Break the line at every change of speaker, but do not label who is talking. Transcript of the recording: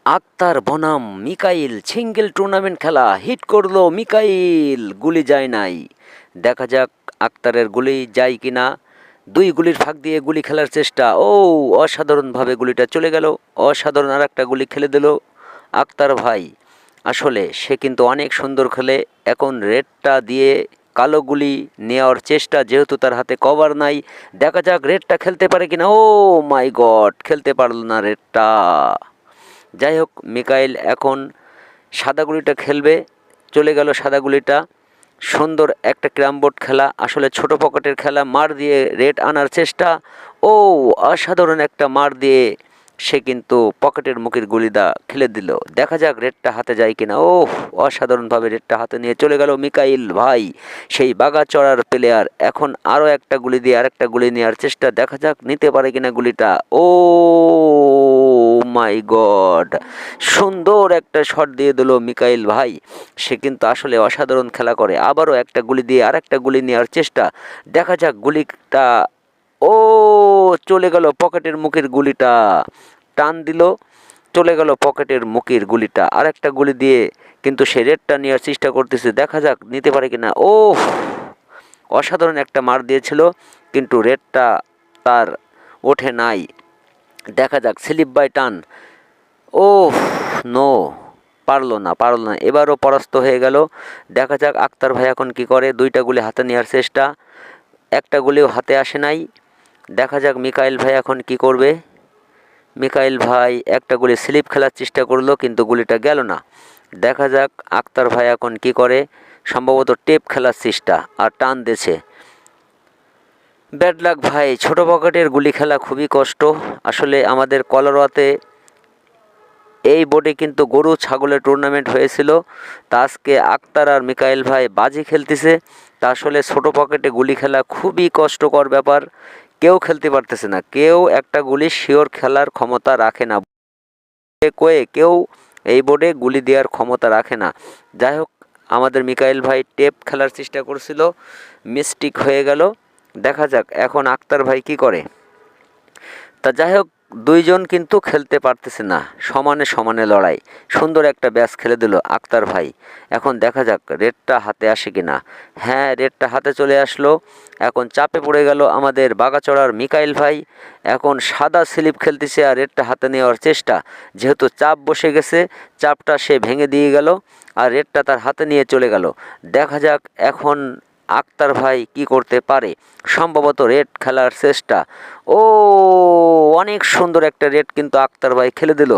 আক্তার বনাম Mikail single tournament খেলা hit করলো মিকাইল, গুলি যায় নাই। দেখা যাক আক্তারের গুলি যায় কিনা। দুই গুলির ফাঁক দিয়ে গুলি খেলার চেষ্টা, ও অসাধারণভাবে গুলিটা চলে গেল। অসাধারণ আর একটা গুলি খেলে দিল আক্তার ভাই। আসলে সে কিন্তু অনেক সুন্দর খেলে। এখন রেডটা দিয়ে কালো গুলি নেওয়ার চেষ্টা, যেহেতু তার হাতে কভার নাই। দেখা যাক রেডটা খেলতে পারে কিনা। ও মাই গড, খেলতে পারল না রেডটা। যাই হোক, মিকাইল এখন সাদা গুলিটা খেলবে। চলে গেল সাদা গুলিটা। সুন্দর একটা ক্যারাম বোর্ড খেলা, আসলে ছোট পকেটের খেলা। মার দিয়ে রেড আনার চেষ্টা, ও অসাধারণ একটা মার দিয়ে সে কিন্তু পকেটের মুখের গুলিটা খেলে দিল। দেখা যাক রেডটা হাতে যায় কিনা। ও অসাধারণভাবে রেডটা হাতে নিয়ে চলে গেল মিকাইল ভাই, সেই বাগাচড়ার প্লেয়ার। এখন আরও একটা গুলি দিয়ে আরেকটা গুলি নেওয়ার চেষ্টা, দেখা যাক নিতে পারে কিনা গুলিটা। ও মাই গড, সুন্দর একটা শট দিয়ে দিল মিকাইল ভাই। সে কিন্তু আসলে অসাধারণ খেলা করে। আবারও একটা গুলি দিয়ে আরেকটা গুলি নেওয়ার চেষ্টা, দেখা যাক গুলিটা। ও চলে গেল পকেটের মুখের গুলিটা, টান দিল, চলে গেল পকেটের মুখের গুলিটা। আরেকটা গুলি দিয়ে কিন্তু সে রেডটা নেওয়ার চেষ্টা করতেছে, দেখা যাক নিতে পারে কিনা। ও অসাধারণ একটা মার দিয়েছিল, কিন্তু রেডটা তার ওঠে নাই। দেখা যাক স্লিপ বাই টান। ও নো, পারলো না, এবারও পরাস্ত হয়ে গেল। দেখা যাক আক্তার ভাই এখন কি করে। দুইটা গুলি হাতে নেওয়ার চেষ্টা, একটা গুলিও হাতে আসে নাই। দেখা যাক মিকাইল ভাই এখন কি করবে। মিকাইল ভাই একটা গুলি স্লিপ খেলার চেষ্টা করলো, কিন্তু গুলিটা গেল না। দেখা যাক আক্তার ভাই এখন কি করে। সম্ভবত টেপ খেলার চেষ্টা, আর টান দিয়েছে। ব্যাড লাক ভাই, ছোট পকেটের গুলি খেলা খুবই কষ্ট। আসলে আমাদের কলারোয়াতে এই বোর্ডে কিন্তু গরু ছাগলের টুর্নামেন্ট হয়েছিল। তা আজকে আক্তার আর মিকাইল ভাই বাজি খেলতেছে। তা আসলে ছোটো পকেটে গুলি খেলা খুবই কষ্টকর ব্যাপার। কেউ খেলতে পারতেছে না, কেউ একটা গুলি শিওর খেলার ক্ষমতা রাখে না। কয়ে কেউ এই বোর্ডে গুলি দেওয়ার ক্ষমতা রাখে না। যাই হোক, আমাদের মিকাইল ভাই টেপ খেলার চেষ্টা করছিল, মিস্টেক হয়ে গেল। দেখা যাক এখন আক্তার ভাই কি করে। তা যাই হোক, দুইজন কিন্তু খেলতে পারতেছে না, সমানে সমানে লড়াই। সুন্দর একটা ব্যাচ খেলে দিল আক্তার ভাই। এখন দেখা যাক রেডটা হাতে আসে কিনা। হ্যাঁ, রেডটা হাতে চলে আসলো। এখন চাপে পড়ে গেল আমাদের বাগাচড়ার মিকাইল ভাই। এখন সাদা স্লিপ খেলতেছে আর রেডটা হাতে নেওয়ার চেষ্টা, যেহেতু চাপ বসে গেছে, চাপটা সে ভেঙে দিয়ে গেল আর রেডটা তার হাতে নিয়ে চলে গেল। দেখা যাক এখন আক্তার ভাই কি করতে পারে। সম্ভবত রেড খেলার চেষ্টা, ও অনেক সুন্দর একটা রেড কিন্তু আক্তার ভাই খেলে দিল।